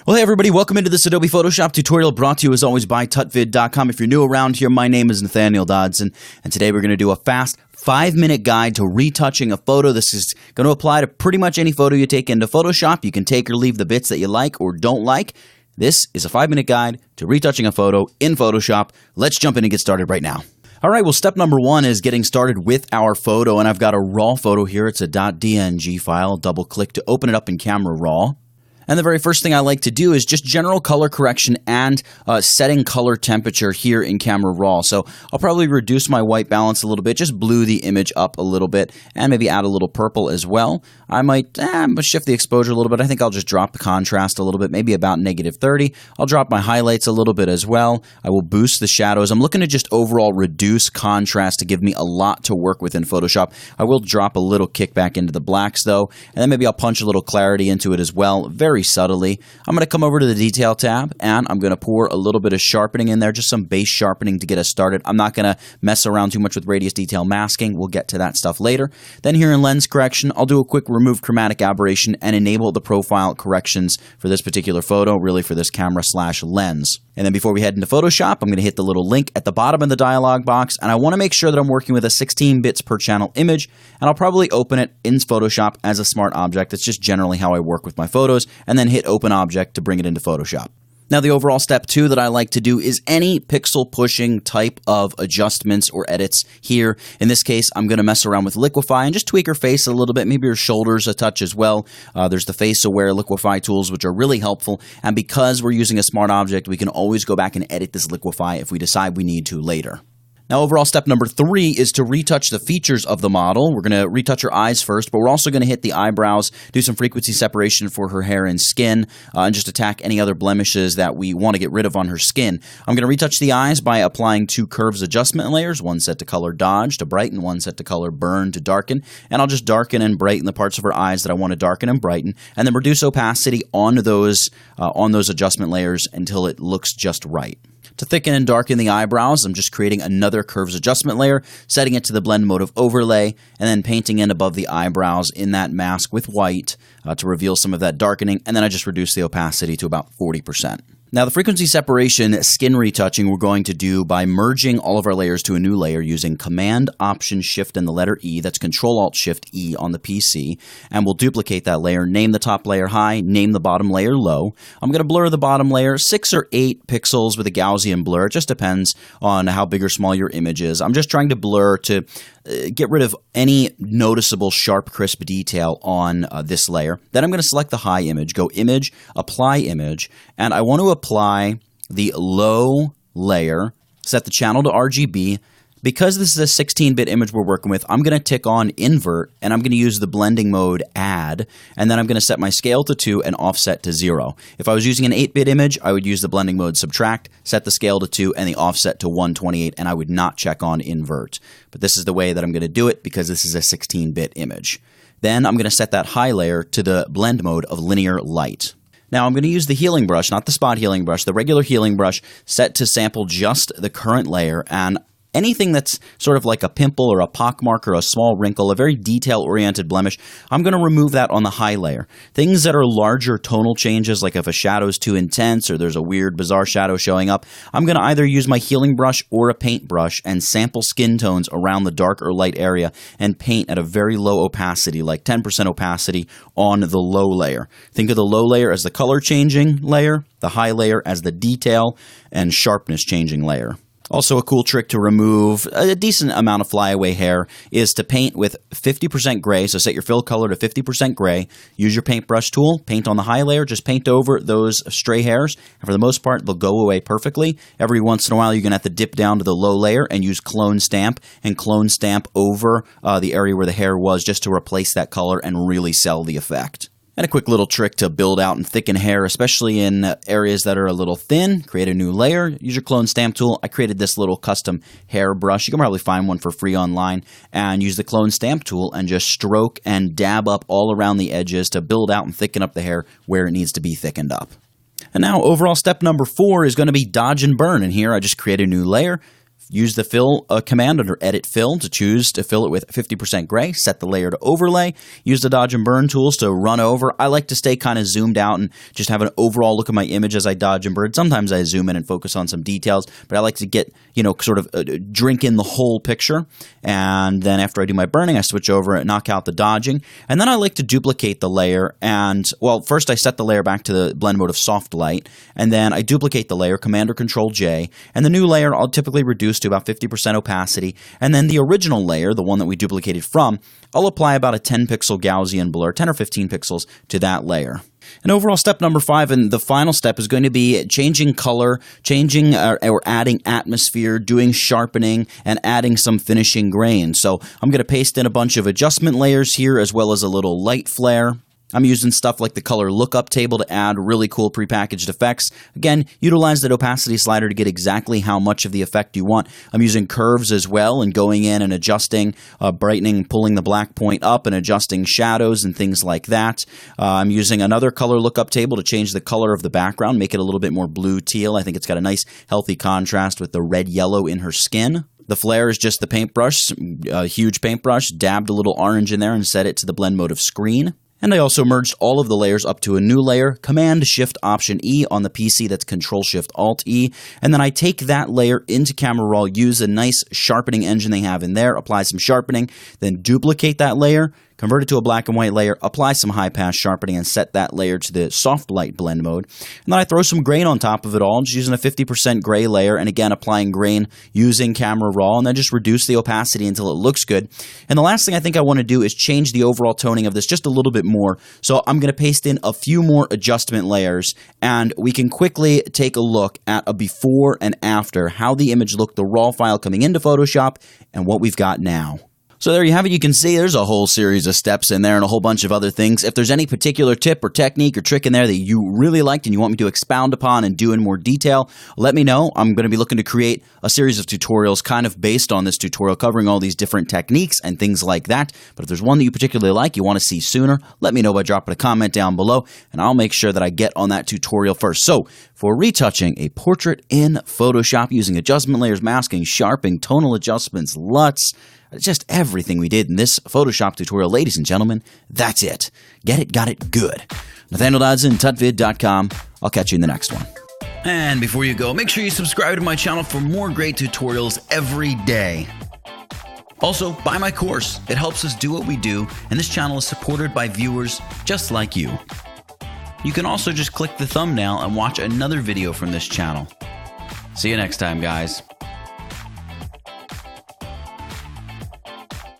Well, hey everybody, welcome into this Adobe Photoshop tutorial brought to you as always by tutvid.com. If you're new around here, my name is Nathaniel Dodson, and today we're going to do a fast 5-minute guide to retouching a photo. This is going to apply to pretty much any photo you take into Photoshop. You can take or leave the bits that you like or don't like. This is a 5-minute guide to retouching a photo in Photoshop. Let's jump in and get started right now. All right, well, step number one is getting started with our photo, and I've got a raw photo here. It's a .dng file. Double-click to open it up in Camera Raw. And the very first thing I like to do is just general color correction and setting color temperature here in Camera Raw. So I'll probably reduce my white balance a little bit, just blue the image up a little bit, and maybe add a little purple as well. I might shift the exposure a little bit. I think I'll just drop the contrast a little bit, maybe about -30. I'll drop my highlights a little bit as well. I will boost the shadows. I'm looking to just overall reduce contrast to give me a lot to work with in Photoshop. I will drop a little kickback into the blacks though, and then maybe I'll punch a little clarity into it as well, very subtly. I'm going to come over to the Detail tab, and I'm going to pour a little bit of sharpening in there, just some base sharpening to get us started. I'm not going to mess around too much with radius detail masking. We'll get to that stuff later. Then here in Lens Correction, I'll do a quick remove chromatic aberration and enable the profile corrections for this particular photo, really for this camera/lens. And then before we head into Photoshop, I'm going to hit the little link at the bottom of the dialog box, and I want to make sure that I'm working with a 16 bits per channel image, and I'll probably open it in Photoshop as a smart object. That's just generally how I work with my photos, and then hit Open Object to bring it into Photoshop. Now, the overall step 2 that I like to do is any pixel pushing type of adjustments or edits here. In this case, I'm going to mess around with Liquify and just tweak her face a little bit, maybe her shoulders a touch as well. There's the face aware Liquify tools, which are really helpful. And because we're using a smart object, we can always go back and edit this Liquify if we decide we need to later. Now, overall step number 3 is to retouch the features of the model. We're going to retouch her eyes first, but we're also going to hit the eyebrows, do some frequency separation for her hair and skin, and just attack any other blemishes that we want to get rid of on her skin. I'm going to retouch the eyes by applying 2 curves adjustment layers, one set to color dodge to brighten, one set to color burn to darken, and I'll just darken and brighten the parts of her eyes that I want to darken and brighten, and then reduce opacity on those adjustment layers until it looks just right. To thicken and darken the eyebrows, I'm just creating another curves adjustment layer, setting it to the blend mode of overlay, and then painting in above the eyebrows in that mask with white to reveal some of that darkening, and then I just reduce the opacity to about 40%. Now, the frequency separation skin retouching we're going to do by merging all of our layers to a new layer using Command, Option, Shift, and the letter E. That's Control, Alt, Shift, E on the PC. And we'll duplicate that layer, name the top layer high, name the bottom layer low. I'm going to blur the bottom layer 6 or 8 pixels with a Gaussian blur. It just depends on how big or small your image is. I'm just trying to blur to get rid of any noticeable sharp, crisp detail on this layer. Then I'm going to select the high image, go Image, Apply Image, and I want to apply the low layer, set the channel to RGB. Because this is a 16-bit image we're working with, I'm going to tick on Invert, and I'm going to use the blending mode Add, and then I'm going to set my scale to 2 and offset to 0. If I was using an 8-bit image, I would use the blending mode Subtract, set the scale to 2, and the offset to 128, and I would not check on Invert. But this is the way that I'm going to do it because this is a 16-bit image. Then I'm going to set that high layer to the blend mode of Linear Light. Now, I'm going to use the healing brush, not the spot healing brush, the regular healing brush, set to sample just the current layer, and anything that's sort of like a pimple or a pockmark or a small wrinkle, a very detail-oriented blemish, I'm going to remove that on the high layer. Things that are larger tonal changes, like if a shadow's too intense or there's a weird, bizarre shadow showing up, I'm going to either use my healing brush or a paintbrush and sample skin tones around the dark or light area and paint at a very low opacity, like 10% opacity on the low layer. Think of the low layer as the color-changing layer, the high layer as the detail and sharpness-changing layer. Also, a cool trick to remove a decent amount of flyaway hair is to paint with 50% gray. So set your fill color to 50% gray. Use your paintbrush tool. Paint on the high layer. Just paint over those stray hairs. And for the most part, they'll go away perfectly. Every once in a while, you're going to have to dip down to the low layer and use Clone Stamp and Clone Stamp over the area where the hair was just to replace that color and really sell the effect. And a quick little trick to build out and thicken hair, especially in areas that are a little thin. Create a new layer. Use your Clone Stamp tool. I created this little custom hair brush. You can probably find one for free online. And use the Clone Stamp tool and just stroke and dab up all around the edges to build out and thicken up the hair where it needs to be thickened up. And now overall step number 4 is going to be dodge and burn. And here I just create a new layer. Use the fill command under Edit Fill to choose to fill it with 50% gray. Set the layer to overlay. Use the dodge and burn tools to run over. I like to stay kind of zoomed out and just have an overall look at my image as I dodge and burn. Sometimes I zoom in and focus on some details, but I like to get, sort of drink in the whole picture. And then after I do my burning, I switch over and knock out the dodging. And then I like to duplicate the layer. And, well, first I set the layer back to the blend mode of soft light, and then I duplicate the layer, Command or Control J, and the new layer I'll typically reduce to about 50% opacity, and then the original layer, the one that we duplicated from, I'll apply about a 10 pixel Gaussian blur, 10 or 15 pixels to that layer. And overall, step number 5, and the final step, is going to be changing color, changing or adding atmosphere, doing sharpening, and adding some finishing grain. So I'm going to paste in a bunch of adjustment layers here, as well as a little light flare. I'm using stuff like the color lookup table to add really cool prepackaged effects. Again, utilize that opacity slider to get exactly how much of the effect you want. I'm using curves as well and going in and adjusting, brightening, pulling the black point up and adjusting shadows and things like that. I'm using another color lookup table to change the color of the background, make it a little bit more blue teal. I think it's got a nice healthy contrast with the red yellow in her skin. The flare is just the paintbrush, a huge paintbrush, dabbed a little orange in there and set it to the blend mode of screen. And I also merged all of the layers up to a new layer, Command-Shift-Option-E on the PC, that's Control-Shift-Alt-E, and then I take that layer into Camera Raw, use a nice sharpening engine they have in there, apply some sharpening, then duplicate that layer, convert it to a black and white layer, apply some high-pass sharpening, and set that layer to the soft light blend mode. And then I throw some grain on top of it all, just using a 50% gray layer, and again, applying grain using Camera Raw, and then just reduce the opacity until it looks good. And the last thing I think I want to do is change the overall toning of this just a little bit more. So I'm going to paste in a few more adjustment layers, and we can quickly take a look at a before and after, how the image looked, the raw file coming into Photoshop, and what we've got now. So there you have it. You can see there's a whole series of steps in there and a whole bunch of other things. If there's any particular tip or technique or trick in there that you really liked and you want me to expound upon and do in more detail, let me know. I'm going to be looking to create a series of tutorials kind of based on this tutorial, covering all these different techniques and things like that. But if there's one that you particularly like, you want to see sooner, let me know by dropping a comment down below, and I'll make sure that I get on that tutorial first. So for retouching a portrait in Photoshop using adjustment layers, masking, sharpening, tonal adjustments, LUTs, just everything we did in this Photoshop tutorial, ladies and gentlemen, that's it. Get it, got it, good. Nathaniel Dodson, tutvid.com. I'll catch you in the next one. And before you go, make sure you subscribe to my channel for more great tutorials every day. Also, buy my course. It helps us do what we do, and this channel is supported by viewers just like you. You can also just click the thumbnail and watch another video from this channel. See you next time, guys.